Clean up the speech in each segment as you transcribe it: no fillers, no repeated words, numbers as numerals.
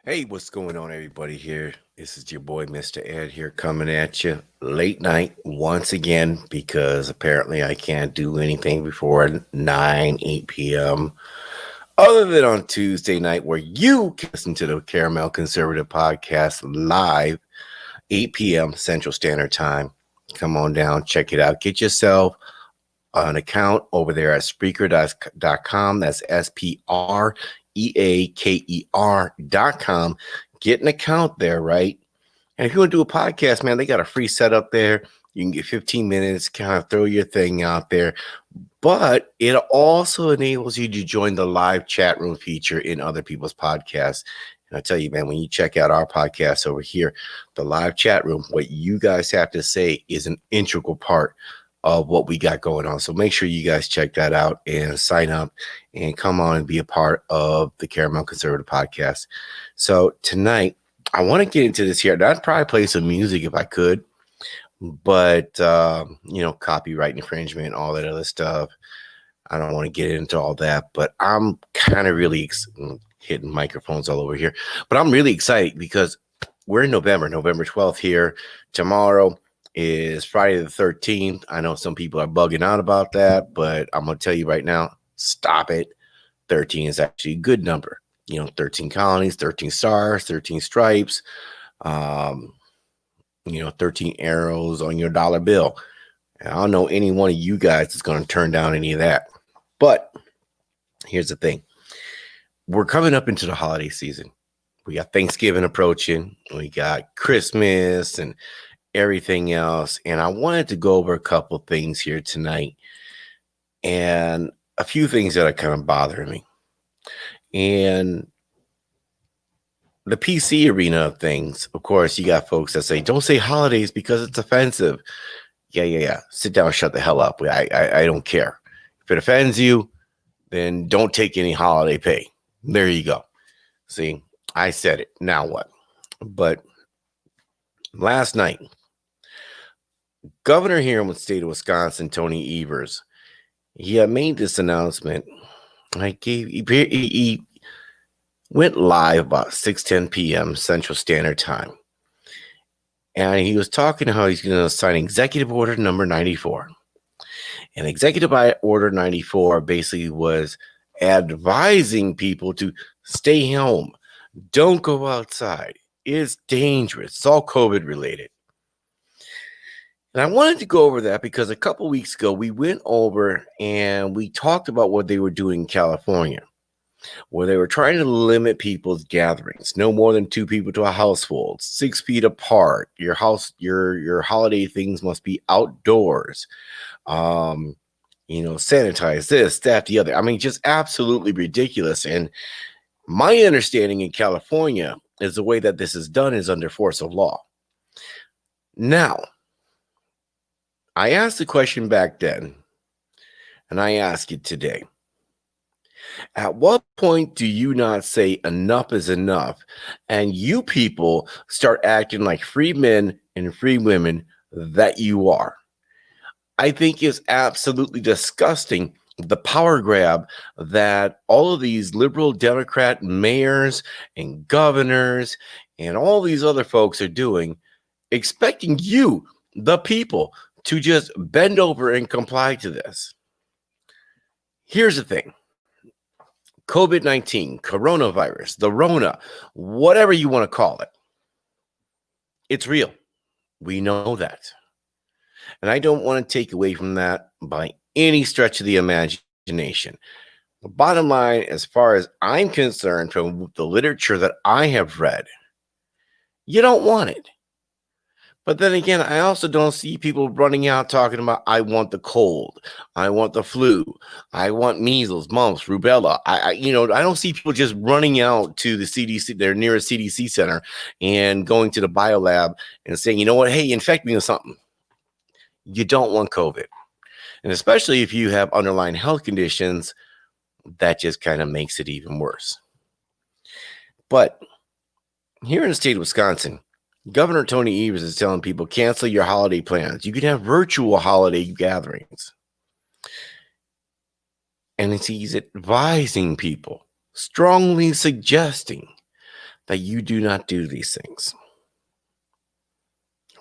Hey, what's going on, everybody? Here, this is your boy, Mr. Ed, here coming at you late night once again because apparently I can't do anything before 8 p.m. other than on Tuesday night, where you can listen to the Caramel Conservative Podcast live, 8 p.m. Central Standard Time. Come on down, check it out. Get yourself an account over there at Spreaker.com. That's SPREAKER.com. Get an account there, right? And if you want to do a podcast, man, they got a free setup there. You can get 15 minutes, kind of throw your thing out there. But it also enables you to join the live chat room feature in other people's podcasts. And I tell you, man, when you check out our podcast over here, the live chat room, what you guys have to say is an integral part of what we got going on. So make sure you guys check that out and sign up and come on and be a part of the Caramel Conservative Podcast. So tonight, I want to get into this here. I'd probably play some music if I could, but copyright infringement, all that other stuff. I don't want to get into all that, but I'm kind of really hitting microphones all over here. But I'm really excited because we're in November 12th here. Tomorrow is Friday the 13th. I know some people are bugging out about that, but I'm going to tell you right now, stop it. 13 is actually a good number. 13 colonies, 13 stars, 13 stripes, 13 arrows on your dollar bill. And I don't know any one of you guys is going to turn down any of that. But here's the thing. We're coming up into the holiday season. We got Thanksgiving approaching. We got Christmas and everything else. And I wanted to go over a couple things here tonight and a few things that are kind of bothering me. And the PC arena of things, of course, you got folks that say, don't say holidays because it's offensive. Yeah. Sit down and shut the hell up. I don't care. If it offends you, then don't take any holiday pay. There you go. See, I said it. Now what? But last night, Governor here in the state of Wisconsin, Tony Evers, he had made this announcement. He went live about 6:10 p.m. Central Standard Time. And he was talking how he's going to sign Executive Order number 94. And Executive Order 94 basically was advising people to stay home. Don't go outside. It's dangerous. It's all COVID related. And I wanted to go over that because a couple weeks ago, we went over and we talked about what they were doing in California, where they were trying to limit people's gatherings, no more than 2 people to a household, 6 feet apart. Your holiday things must be outdoors. Sanitize this, that, the other. I mean, just absolutely ridiculous. And my understanding in California is the way that this is done is under force of law. Now, I asked the question back then, and I ask it today. At what point do you not say enough is enough, and you people start acting like free men and free women that you are? I think it's absolutely disgusting, the power grab that all of these liberal Democrat mayors and governors and all these other folks are doing, expecting you, the people, to just bend over and comply to this. Here's the thing. COVID-19, coronavirus, the Rona, whatever you want to call it, it's real. We know that. And I don't want to take away from that by any stretch of the imagination. The bottom line, as far as I'm concerned, from the literature that I have read, you don't want it. But then again, I also don't see people running out talking about, I want the cold, I want the flu, I want measles, mumps, rubella. I don't see people just running out to the CDC, their nearest CDC center, and going to the biolab and saying, you know what, hey, infect me with something. You don't want COVID. And especially if you have underlying health conditions, that just kind of makes it even worse. But here in the state of Wisconsin, Governor Tony Evers is telling people, cancel your holiday plans. You can have virtual holiday gatherings. And he's advising people, strongly suggesting that you do not do these things?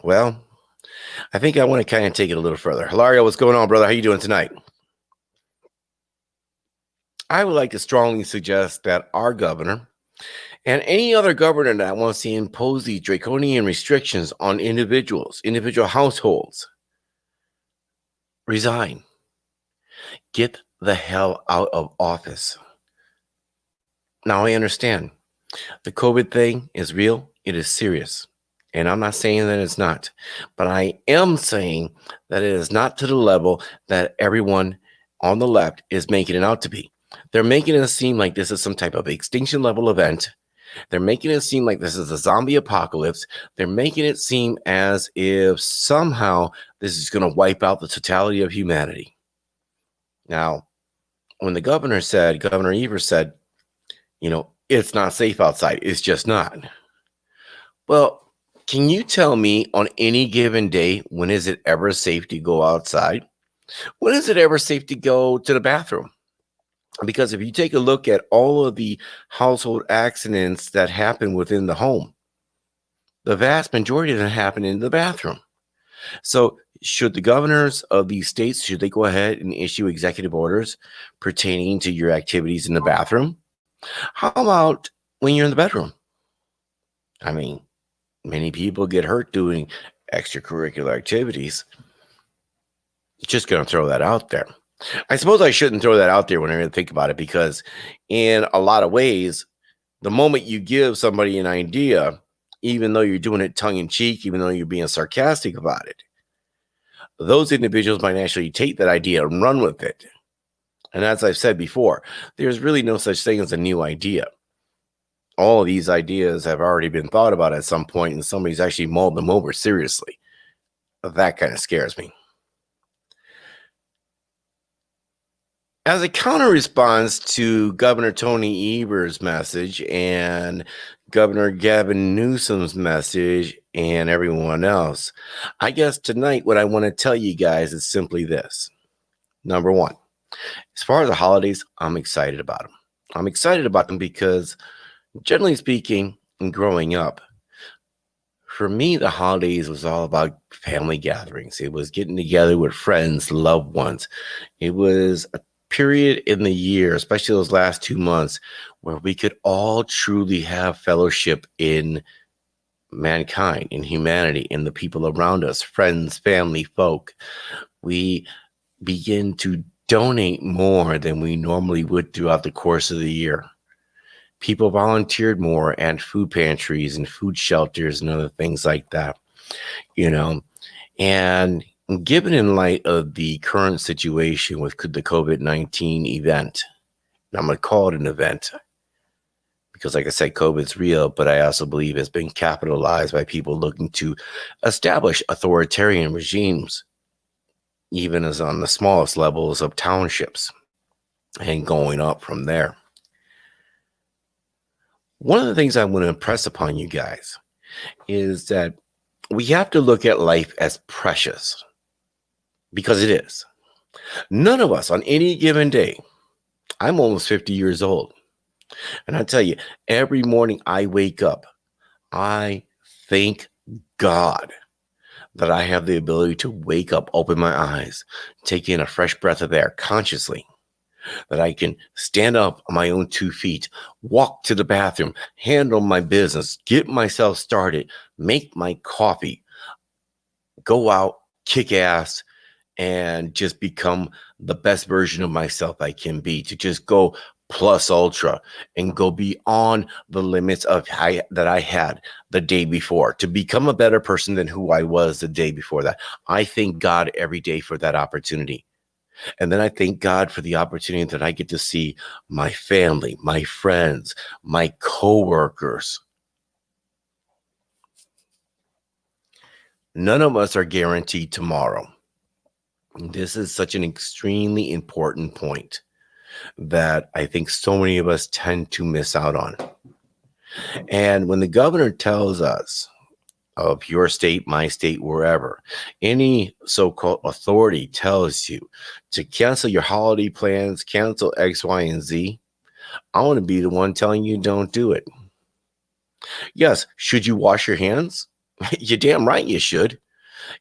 Well, I think I want to kind of take it a little further. Hilario, what's going on, brother? How you doing tonight? I would like to strongly suggest that our governor and any other governor that wants to impose these draconian restrictions on individuals, individual households, resign. Get the hell out of office. Now, I understand the COVID thing is real. It is serious. And I'm not saying that it's not, but I am saying that it is not to the level that everyone on the left is making it out to be. They're making it seem like this is some type of extinction level event. They're making it seem like this is a zombie apocalypse. They're making it seem as if somehow this is going to wipe out the totality of humanity. Now, when the Governor Evers said, it's not safe outside, it's just not. Well, can you tell me on any given day, when is it ever safe to go outside? When is it ever safe to go to the bathroom? Because if you take a look at all of the household accidents that happen within the home, the vast majority of them happen in the bathroom. So should the governors of these states, should they go ahead and issue executive orders pertaining to your activities in the bathroom? How about when you're in the bedroom? I mean, many people get hurt doing extracurricular activities. Just going to throw that out there. I suppose I shouldn't throw that out there when I really think about it, because in a lot of ways, the moment you give somebody an idea, even though you're doing it tongue in cheek, even though you're being sarcastic about it, those individuals might actually take that idea and run with it. And as I've said before, there's really no such thing as a new idea. All of these ideas have already been thought about at some point, and somebody's actually mulled them over seriously. That kind of scares me. As a counter response to Governor Tony Evers' message and Governor Gavin Newsom's message and everyone else, I guess tonight what I want to tell you guys is simply this. Number one, as far as the holidays, I'm excited about them. I'm excited about them because, generally speaking, and growing up, for me, the holidays was all about family gatherings. It was getting together with friends, loved ones. It was a period in the year, especially those last 2 months, where we could all truly have fellowship in mankind, in humanity, in the people around us, friends, family, folk. We begin to donate more than we normally would throughout the course of the year. People volunteered more at food pantries and food shelters and other things like that, and given in light of the current situation with the COVID-19 event, and I'm going to call it an event because, like I said, COVID's real, but I also believe it's been capitalized by people looking to establish authoritarian regimes, even as on the smallest levels of townships and going up from there. One of the things I want to impress upon you guys is that we have to look at life as precious, because it is. None of us on any given day, I'm almost 50 years old, and I tell you, every morning I wake up, I thank God that I have the ability to wake up, open my eyes, take in a fresh breath of air consciously, that I can stand up on my own 2 feet, walk to the bathroom, handle my business, get myself started, make my coffee, go out, kick ass, and just become the best version of myself I can be, to just go plus ultra and go beyond the limits of that I had the day before, to become a better person than who I was the day before that. I thank God every day for that opportunity. And then I thank God for the opportunity that I get to see my family, my friends, my coworkers. None of us are guaranteed tomorrow. This is such an extremely important point that I think so many of us tend to miss out on. And when the governor tells us of your state, my state, wherever, any so-called authority tells you to cancel your holiday plans, cancel X, Y, and Z, I want to be the one telling you don't do it. Yes, should you wash your hands? You're damn right you should.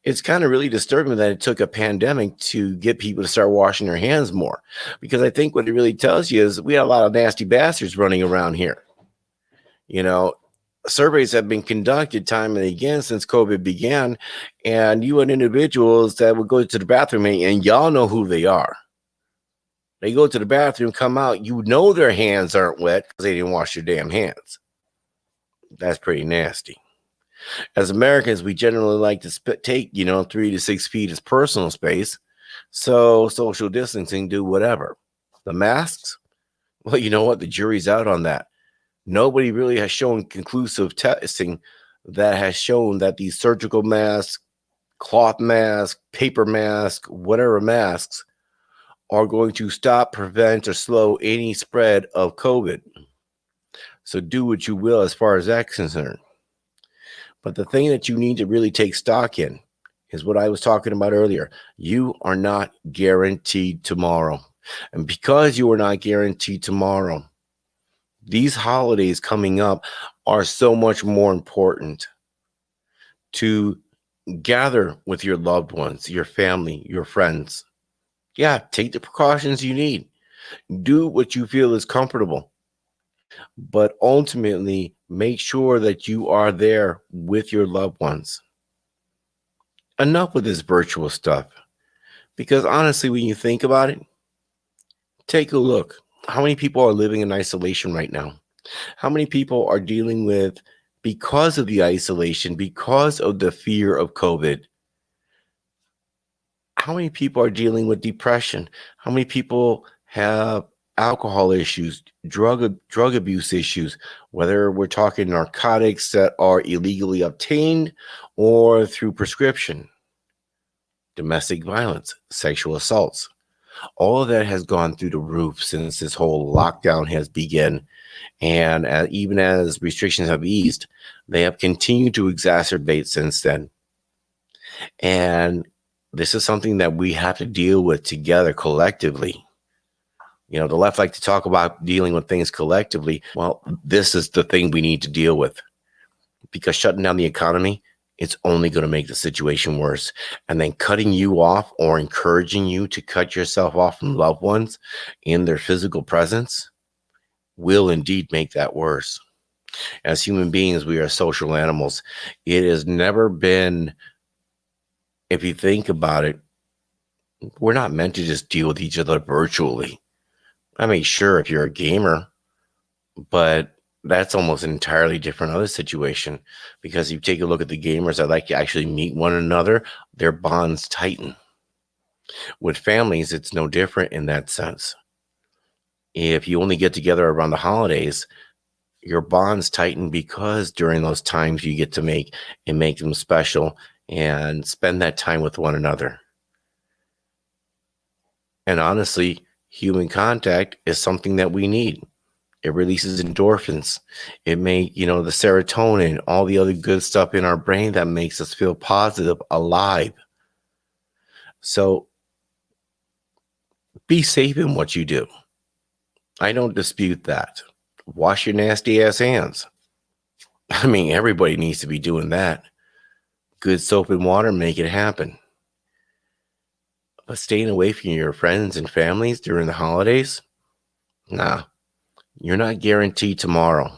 It's kind of really disturbing that it took a pandemic to get people to start washing their hands more, because I think what it really tells you is we have a lot of nasty bastards running around here. You know, surveys have been conducted time and again since COVID began, and you had individuals that would go to the bathroom, and y'all know who they are. They go to the bathroom, come out, you know their hands aren't wet because they didn't wash their damn hands. That's pretty nasty. As Americans, we generally like to take, 3 to 6 feet as personal space. So social distancing, do whatever. The masks, well, you know what? The jury's out on that. Nobody really has shown conclusive testing that has shown that these surgical masks, cloth masks, paper masks, whatever masks are going to stop, prevent, or slow any spread of COVID. So do what you will as far as that's concerned. But the thing that you need to really take stock in is what I was talking about earlier. You are not guaranteed tomorrow. And because you are not guaranteed tomorrow, these holidays coming up are so much more important to gather with your loved ones, your family, your friends. Yeah, take the precautions you need. Do what you feel is comfortable. But ultimately, make sure that you are there with your loved ones. Enough with this virtual stuff. Because honestly, when you think about it, take a look. How many people are living in isolation right now? How many people are dealing with, because of the isolation, because of the fear of COVID, how many people are dealing with depression? How many people have alcohol issues, drug abuse issues, whether we're talking narcotics that are illegally obtained or through prescription, domestic violence, sexual assaults? All of that has gone through the roof since this whole lockdown has begun. And even as restrictions have eased, they have continued to exacerbate since then. And this is something that we have to deal with together collectively. The left like to talk about dealing with things collectively. Well, this is the thing we need to deal with, because shutting down the economy, it's only going to make the situation worse. And then cutting you off or encouraging you to cut yourself off from loved ones in their physical presence will indeed make that worse. As human beings, we are social animals. It has never been, if you think about it, we're not meant to just deal with each other virtually. I mean, sure, if you're a gamer, but that's almost an entirely different other situation, because if you take a look at the gamers that like to actually meet one another, their bonds tighten. With families, it's no different in that sense. If you only get together around the holidays, your bonds tighten because during those times you get to make them special and spend that time with one another. And honestly, human contact is something that we need. It releases endorphins. It may, the serotonin, all the other good stuff in our brain that makes us feel positive, alive. So be safe in what you do. I don't dispute that. Wash your nasty ass hands. I mean, everybody needs to be doing that. Good soap and water make it happen. But staying away from your friends and families during the holidays? Nah, you're not guaranteed tomorrow.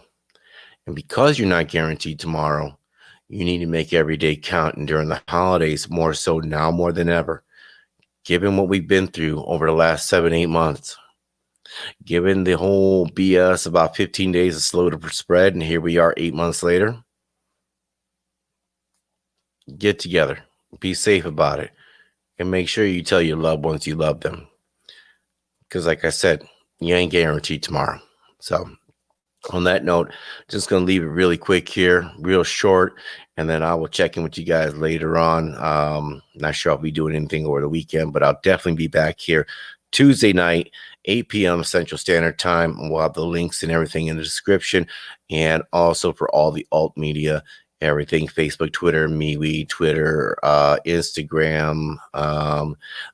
And because you're not guaranteed tomorrow, you need to make every day count. And during the holidays, more so now more than ever, given what we've been through over the last 7-8 months, given the whole BS about 15 days of slow to spread, and here we are 8 months later, get together, be safe about it, and make sure you tell your loved ones you love them. Because like I said, you ain't guaranteed tomorrow. So on that note, just going to leave it really quick here, real short, and then I will check in with you guys later on. Not sure I'll be doing anything over the weekend, but I'll definitely be back here Tuesday night, 8 p.m. Central Standard Time. We'll have the links and everything in the description, and also for all the alt media, everything: Facebook, Twitter, MeWe, Twitter, Instagram.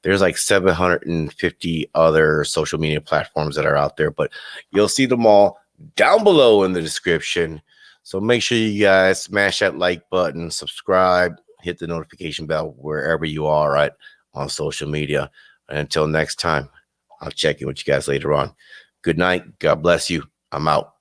There's like 750 other social media platforms that are out there, but you'll see them all down below in the description. So make sure you guys smash that like button, subscribe, hit the notification bell wherever you are at on social media. And until next time, I'll check in with you guys later on. Good night. God bless you. I'm out.